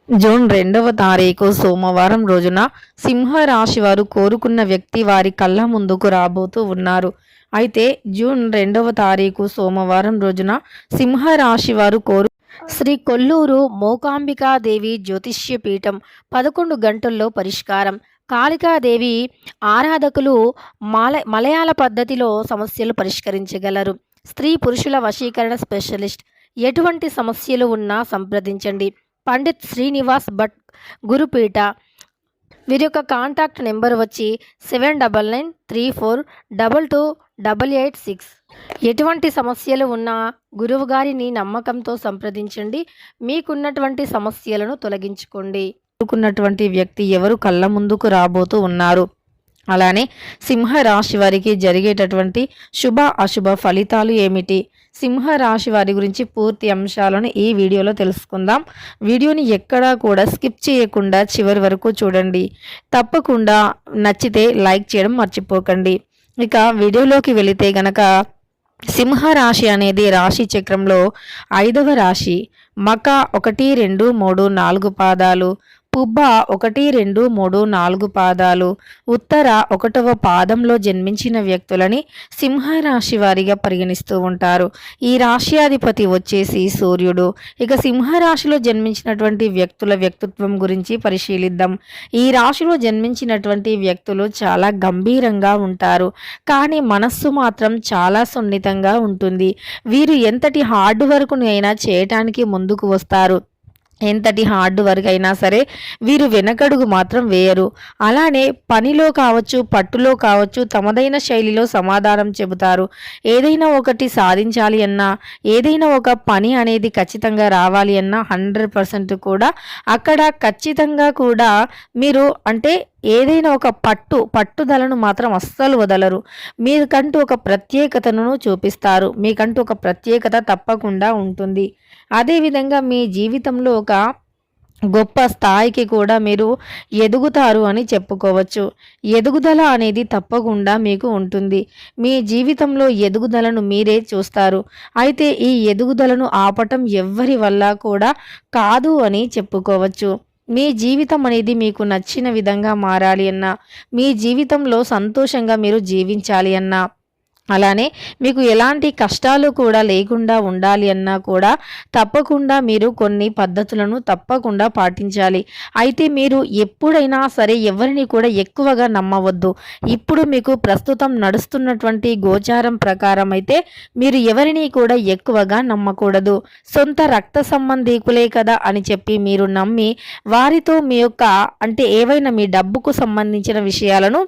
June 2వ తారీఖు సోమవారం రోజున సింహరాశి వారు కోరుకున్న వ్యక్తి వారి కళ్ళ ముందుకు రాబోతూ ఉన్నారు. అయితే జూన్ 2వ తారీఖు సోమవారం రోజున సింహరాశి వారు శ్రీ కొల్లూరు మూకాంబికాదేవి జ్యోతిష్య పీఠం 11 గంటల్లో పరిష్కారం. కాళికాదేవి ఆరాధకులు మలయాళ పద్ధతిలో సమస్యలు పరిష్కరించగలరు. స్త్రీ పురుషుల వశీకరణ స్పెషలిస్ట్. ఎటువంటి సమస్యలు ఉన్నా సంప్రదించండి. పండిత్ శ్రీనివాస్ భట్ గురుపీఠ. వీరి యొక్క కాంటాక్ట్ నెంబర్ వచ్చి 7993422886. ఎటువంటి సమస్యలు ఉన్నా గురువు గారిని నమ్మకంతో సంప్రదించండి. మీకున్నటువంటి సమస్యలను తొలగించుకోండి. అనుకున్నటువంటి వ్యక్తి ఎవరు కళ్ళ ముందుకు రాబోతూ ఉన్నారు, అలానే సింహరాశి వారికి జరిగేటటువంటి శుభ అశుభ ఫలితాలు ఏమిటి, సింహరాశి వారి గురించి పూర్తి అంశాలను ఈ వీడియోలో తెలుసుకుందాం. వీడియోని ఎక్కడా కూడా స్కిప్ చేయకుండా చివరి వరకు చూడండి. తప్పకుండా నచ్చితే లైక్ చేయడం మర్చిపోకండి. ఇక వీడియోలోకి వెళితే గనక సింహరాశి అనేది రాశి చక్రంలో 5వ రాశి. మక 1, 2, 3, 4 పాదాలు, పుబ్బ 1, 2, 3, 4 పాదాలు, ఉత్తర 1వ పాదంలో జన్మించిన వ్యక్తులని సింహరాశి వారిగా పరిగణిస్తూ ఉంటారు. ఈ రాశ్యాధిపతి వచ్చేసి సూర్యుడు. ఇక సింహరాశిలో జన్మించినటువంటి వ్యక్తుల వ్యక్తిత్వం గురించి పరిశీలిద్దాం. ఈ రాశిలో జన్మించినటువంటి వ్యక్తులు చాలా గంభీరంగా ఉంటారు, కానీ మనస్సు మాత్రం చాలా సున్నితంగా ఉంటుంది. వీరు ఎంతటి హార్డ్ వర్క్ను అయినా చేయటానికి ముందుకు వస్తారు. ఎంతటి హార్డ్ వర్క్ అయినా సరే వీరు వెనకడుగు మాత్రం వేయరు. అలానే పనిలో కావచ్చు, పట్టులో కావచ్చు, తమదైన శైలిలో సమాధానం చెబుతారు. ఏదైనా ఒకటి సాధించాలి అన్నా, ఏదైనా ఒక పని అనేది ఖచ్చితంగా రావాలి అన్నా 100% కూడా అక్కడ ఖచ్చితంగా కూడా మీరు అంటే ఏదైనా ఒక పట్టుదలను మాత్రం అస్సలు వదలరు. మీకంటూ ఒక ప్రత్యేకతను చూపిస్తారు. మీకంటూ ఒక ప్రత్యేకత తప్పకుండా ఉంటుంది. అదేవిధంగా మీ జీవితంలో ఒక గొప్ప స్థాయికి కూడా మీరు ఎదుగుతారు అని చెప్పుకోవచ్చు. ఎదుగుదల అనేది తప్పకుండా మీకు ఉంటుంది. మీ జీవితంలో ఎదుగుదలను మీరే చూస్తారు. అయితే ఈ ఎదుగుదలను ఆపటం ఎవ్వరి వల్ల కూడా కాదు అని చెప్పుకోవచ్చు. మీ జీవితం అనేది మీకు నచ్చిన విధంగా మారాలి అన్నా, మీ జీవితంలో సంతోషంగా మీరు జీవించాలి అన్నా, అలానే మీకు ఎలాంటి కష్టాలు కూడా లేకుండా ఉండాలి అన్నా కూడా తప్పకుండా మీరు కొన్ని పద్ధతులను తప్పకుండా పాటించాలి. అయితే మీరు ఎప్పుడైనా సరే ఎవరిని కూడా ఎక్కువగా నమ్మవద్దు. ఇప్పుడు మీకు ప్రస్తుతం నడుస్తున్నటువంటి గోచారం ప్రకారం అయితే మీరు ఎవరిని కూడా ఎక్కువగా నమ్మకూడదు. సొంత రక్త సంబంధీకులే కదా అని చెప్పి మీరు నమ్మి వారితో మీ యొక్క అంటే ఏవైనా మీ డబ్బుకు సంబంధించిన విషయాలను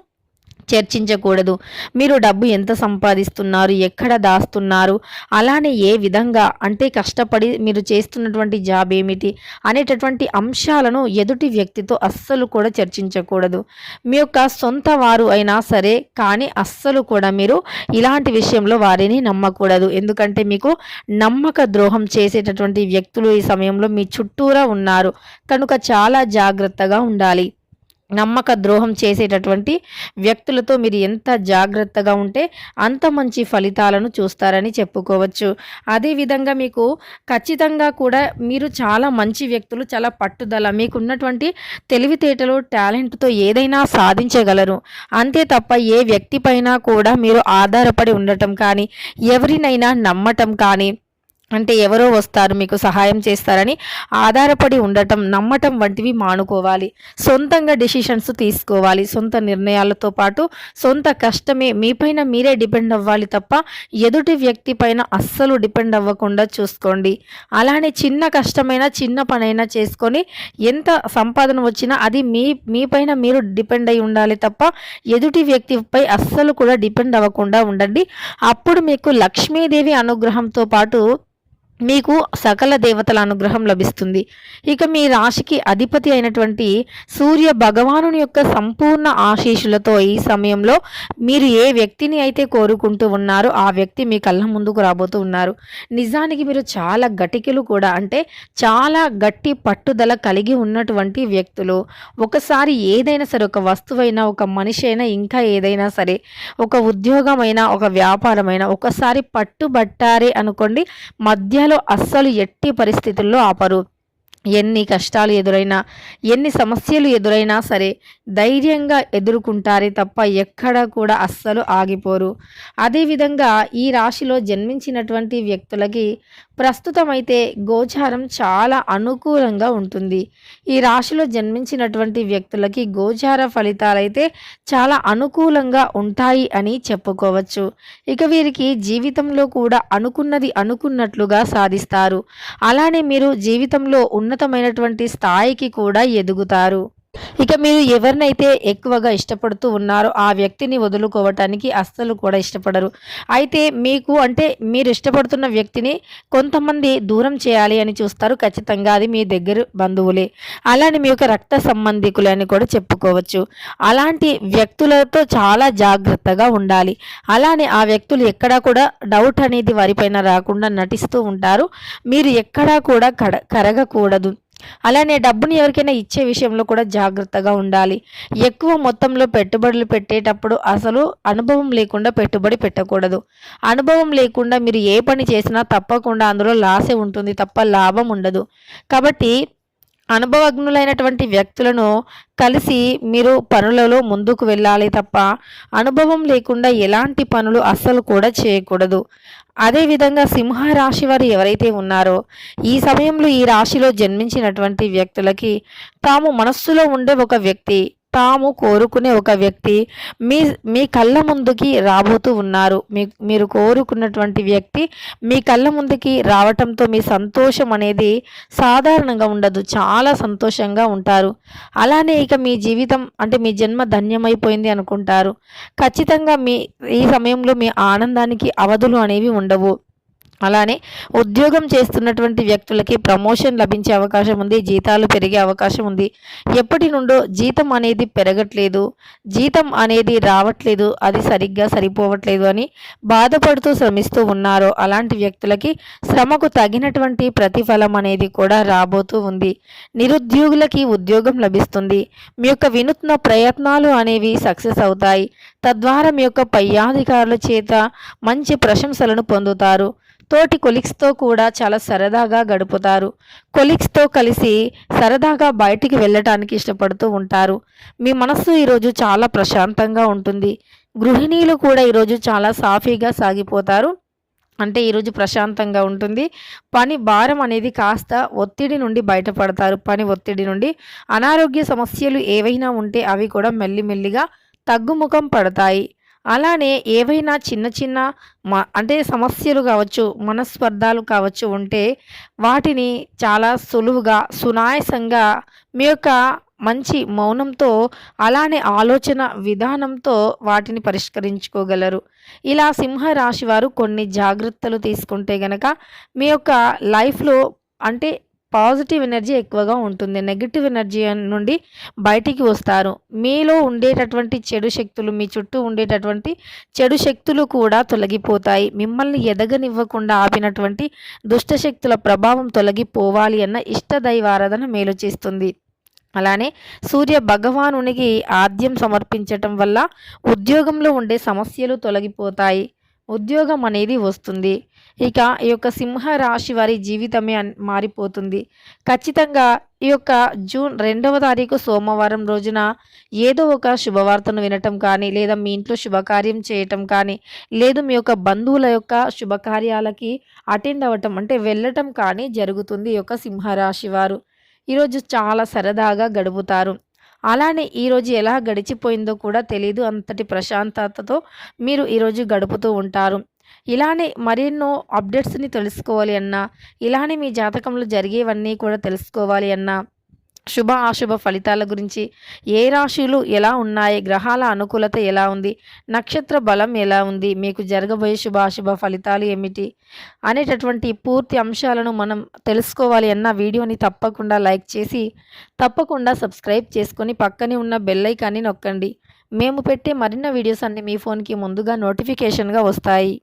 చర్చించకూడదు. మీరు డబ్బు ఎంత సంపాదిస్తున్నారు, ఎక్కడ దాస్తున్నారు, అలానే ఏ విధంగా అంటే కష్టపడి మీరు చేస్తున్నటువంటి జాబ్ ఏమిటి అనేటటువంటి అంశాలను ఎదుటి వ్యక్తితో అస్సలు కూడా చర్చించకూడదు. మీ యొక్క సొంత వారు అయినా సరే కానీ అస్సలు కూడా మీరు ఇలాంటి విషయంలో వారిని నమ్మకూడదు. ఎందుకంటే మీకు నమ్మక ద్రోహం చేసేటటువంటి వ్యక్తులు ఈ సమయంలో మీ చుట్టూరా ఉన్నారు కనుక చాలా జాగ్రత్తగా ఉండాలి. నమ్మక ద్రోహం చేసేటటువంటి వ్యక్తులతో మీరు ఎంత జాగ్రత్తగా ఉంటే అంత మంచి ఫలితాలను చూస్తారని చెప్పుకోవచ్చు. అదేవిధంగా మీకు ఖచ్చితంగా కూడా మీరు చాలా మంచి వ్యక్తులు, చాలా పట్టుదల, మీకున్నటువంటి తెలివితేటలు, టాలెంట్తో ఏదైనా సాధించగలరు. అంతే తప్ప ఏ వ్యక్తిపైన కూడా మీరు ఆధారపడి ఉండటం కానీ, ఎవరినైనా నమ్మటం కానీ, అంటే ఎవరో వస్తారు మీకు సహాయం చేస్తారని ఆధారపడి ఉండటం, నమ్మటం వంటివి మానుకోవాలి. సొంతంగా డెసిషన్స్ తీసుకోవాలి. సొంత నిర్ణయాలతో పాటు సొంత కష్టమే మీపైన మీరే డిపెండ్ అవ్వాలి తప్ప ఎదుటి వ్యక్తి పైన అస్సలు డిపెండ్ అవ్వకుండా చూసుకోండి. అలానే చిన్న కష్టమైన చిన్న పనైనా చేసుకొని ఎంత సంపాదన వచ్చినా అది మీపైన మీరు డిపెండ్ అయి ఉండాలి తప్ప ఎదుటి వ్యక్తిపై అస్సలు కూడా డిపెండ్ అవ్వకుండా ఉండండి. అప్పుడు మీకు లక్ష్మీదేవి అనుగ్రహంతో పాటు మీకు సకల దేవతల అనుగ్రహం లభిస్తుంది. ఇక మీ రాశికి అధిపతి అయినటువంటి సూర్య భగవానుని యొక్క సంపూర్ణ ఆశీస్సులతో ఈ సమయంలో మీరు ఏ వ్యక్తిని అయితే కోరుకుంటూ ఉన్నారో ఆ వ్యక్తి మీ కళ్ళ ముందుకు రాబోతూ ఉన్నారు. నిజానికి మీరు చాలా గటికలు కూడా అంటే చాలా గట్టి పట్టుదల కలిగి ఉన్నటువంటి వ్యక్తులు. ఒకసారి ఏదైనా సరే ఒక వస్తువైనా, ఒక మనిషి అయినా, ఇంకా ఏదైనా సరే ఒక ఉద్యోగమైనా, ఒక వ్యాపారమైనా ఒకసారి పట్టుబట్టారే అనుకోండి, మధ్యలో అస్సలు ఎట్టి పరిస్థితుల్లో ఆపరు. ఎన్ని కష్టాలు ఎదురైనా, ఎన్ని సమస్యలు ఎదురైనా సరే ధైర్యంగా ఎదుర్కొంటారే తప్ప ఎక్కడా కూడా అస్సలు ఆగిపోరు. అదేవిధంగా ఈ రాశిలో జన్మించినటువంటి వ్యక్తులకి ప్రస్తుతమైతే గోచారం చాలా అనుకూలంగా ఉంటుంది. ఈ రాశిలో జన్మించినటువంటి వ్యక్తులకి గోచార ఫలితాలైతే చాలా అనుకూలంగా ఉంటాయి అని చెప్పుకోవచ్చు. ఇక వీరికి జీవితంలో కూడా అనుకున్నది అనుకున్నట్లుగా సాధిస్తారు. అలానే మీరు జీవితంలో ఉన్నతమైనటువంటి స్థాయికి కూడా ఎదుగుతారు. ఇక మీరు ఎవరినైతే ఎక్కువగా ఇష్టపడుతూ ఉన్నారో ఆ వ్యక్తిని వదులుకోవటానికి అస్సలు కూడా ఇష్టపడరు. అయితే మీకు అంటే మీరు ఇష్టపడుతున్న వ్యక్తిని కొంతమంది దూరం చేయాలి అని చూస్తారు. ఖచ్చితంగా అది మీ దగ్గర బంధువులే. అలానే మీ యొక్క రక్త సంబంధికులే అని కూడా చెప్పుకోవచ్చు. అలాంటి వ్యక్తులతో చాలా జాగ్రత్తగా ఉండాలి. అలానే ఆ వ్యక్తులు ఎక్కడా కూడా డౌట్ అనేది వారిపైన రాకుండా నటిస్తూ ఉంటారు. మీరు ఎక్కడా కూడా కరగకూడదు. అలానే డబ్బుని ఎవరికైనా ఇచ్చే విషయంలో కూడా జాగ్రత్తగా ఉండాలి. ఎక్కువ మొత్తంలో పెట్టుబడులు పెట్టేటప్పుడు అసలు అనుభవం లేకుండా పెట్టుబడి పెట్టకూడదు. అనుభవం లేకుండా మీరు ఏ పని చేసినా తప్పకుండా అందులో లాసే ఉంటుంది తప్ప లాభం ఉండదు. కాబట్టి అనుభవజ్ఞులైనటువంటి వ్యక్తులను కలిసి మీరు పనులలో ముందుకు వెళ్ళాలి తప్ప అనుభవం లేకుండా ఎలాంటి పనులు అస్సలు కూడా చేయకూడదు. అదేవిధంగా సింహరాశి వారు ఎవరైతే ఉన్నారో ఈ సమయంలో ఈ రాశిలో జన్మించినటువంటి వ్యక్తులకి తాము మనస్సులో ఉండే ఒక వ్యక్తి, తాము కోరుకునే ఒక వ్యక్తి మీ మీ కళ్ళ ముందుకి రాబోతూ ఉన్నారు. మీరు కోరుకున్నటువంటి వ్యక్తి మీ కళ్ళ ముందుకి రావటంతో మీ సంతోషం అనేది సాధారణంగా ఉండదు. చాలా సంతోషంగా ఉంటారు. అలానే ఇక మీ జీవితం అంటే మీ జన్మ ధన్యమైపోయింది అనుకుంటారు. ఖచ్చితంగా ఈ సమయంలో మీ ఆనందానికి అవధులు అనేవి ఉండవు. అలానే ఉద్యోగం చేస్తున్నటువంటి వ్యక్తులకి ప్రమోషన్ లభించే అవకాశం ఉంది. జీతాలు పెరిగే అవకాశం ఉంది. ఎప్పటి నుండో జీతం అనేది పెరగట్లేదు, జీతం అనేది రావట్లేదు, అది సరిగ్గా సరిపోవట్లేదు అని బాధపడుతూ శ్రమిస్తూ ఉన్నారో అలాంటి వ్యక్తులకి శ్రమకు తగినటువంటి ప్రతిఫలం అనేది కూడా రాబోతూ ఉంది. నిరుద్యోగులకి ఉద్యోగం లభిస్తుంది. మీ యొక్క వినూత్న ప్రయత్నాలు అనేవి సక్సెస్ అవుతాయి. తద్వారా మీ యొక్క పై అధికారుల చేత మంచి ప్రశంసలను పొందుతారు. తోటి కొలీగ్స్తో కూడా చాలా సరదాగా గడుపుతారు. కొలీగ్స్తో కలిసి సరదాగా బయటికి వెళ్ళటానికి ఇష్టపడుతూ ఉంటారు. మీ మనస్సు ఈరోజు చాలా ప్రశాంతంగా ఉంటుంది. గృహిణీలు కూడా ఈరోజు చాలా సాఫీగా సాగిపోతారు. అంటే ఈరోజు ప్రశాంతంగా ఉంటుంది. పని భారం అనేది కాస్త ఒత్తిడి నుండి బయటపడతారు. పని ఒత్తిడి నుండి అనారోగ్య సమస్యలు ఏవైనా ఉంటే అవి కూడా మెల్లిమెల్లిగా తగ్గుముఖం పడతాయి. అలానే ఏవైనా చిన్న చిన్న అంటే సమస్యలు కావచ్చు, మనస్పర్ధాలు కావచ్చు ఉంటే వాటిని చాలా సులువుగా సునాయాసంగా మీ యొక్క మంచి మౌనంతో అలానే ఆలోచన విధానంతో వాటిని పరిష్కరించుకోగలరు. ఇలా సింహరాశి వారు కొన్ని జాగ్రత్తలు తీసుకుంటే గనక మీ యొక్క లైఫ్లో అంటే పాజిటివ్ ఎనర్జీ ఎక్కువగా ఉంటుంది. నెగిటివ్ ఎనర్జీ నుండి బయటికి వస్తారు. మీలో ఉండేటటువంటి చెడు శక్తులు, మీ చుట్టూ ఉండేటటువంటి చెడు శక్తులు కూడా తొలగిపోతాయి. మిమ్మల్ని ఎదగనివ్వకుండా ఆపినటువంటి దుష్టశక్తుల ప్రభావం తొలగిపోవాలి అన్న ఇష్టదైవారాధన మేలు చేస్తుంది. అలానే సూర్య భగవానునికి ఆద్యం సమర్పించటం వల్ల ఉద్యోగంలో ఉండే సమస్యలు తొలగిపోతాయి. ఉద్యోగం అనేది వస్తుంది. ఇక ఈ యొక్క సింహరాశి వారి జీవితమే మారిపోతుంది. ఖచ్చితంగా ఈ యొక్క జూన్ 2వ తారీఖు సోమవారం రోజున ఏదో ఒక శుభవార్తను వినటం కానీ, లేదా మీ ఇంట్లో శుభకార్యం చేయటం కానీ, లేదు మీ యొక్క బంధువుల యొక్క శుభకార్యాలకి అటెండ్ అవ్వటం అంటే వెళ్ళటం కానీ జరుగుతుంది. ఈ యొక్క సింహరాశి వారు ఈరోజు చాలా సరదాగా గడుపుతారు. అలానే ఈరోజు ఎలా గడిచిపోయిందో కూడా తెలీదు. అంతటి ప్రశాంతతతో మీరు ఈరోజు గడుపుతూ ఉంటారు. ఇలానే మరెన్నో అప్డేట్స్ని తెలుసుకోవాలి అన్నా, ఇలానే మీ జాతకంలో జరిగేవన్నీ కూడా తెలుసుకోవాలి అన్నా, శుభ అశుభ ఫలితాల గురించి, ఏ రాశులు ఎలా ఉన్నాయి, గ్రహాల అనుకూలత ఎలా ఉంది, నక్షత్ర బలం ఎలా ఉంది, మీకు జరగబోయే శుభ అశుభ ఫలితాలు ఏమిటి అనేటటువంటి పూర్తి అంశాలను మనం తెలుసుకోవాలి అన్న వీడియోని తప్పకుండా లైక్ చేసి తప్పకుండా సబ్స్క్రైబ్ చేసుకొని పక్కనే ఉన్న బెల్ ఐకాన్ని నొక్కండి. మేము పెట్టే మరిన్ని వీడియోస్ అన్ని మీ ఫోన్కి ముందుగా నోటిఫికేషన్గా వస్తాయి.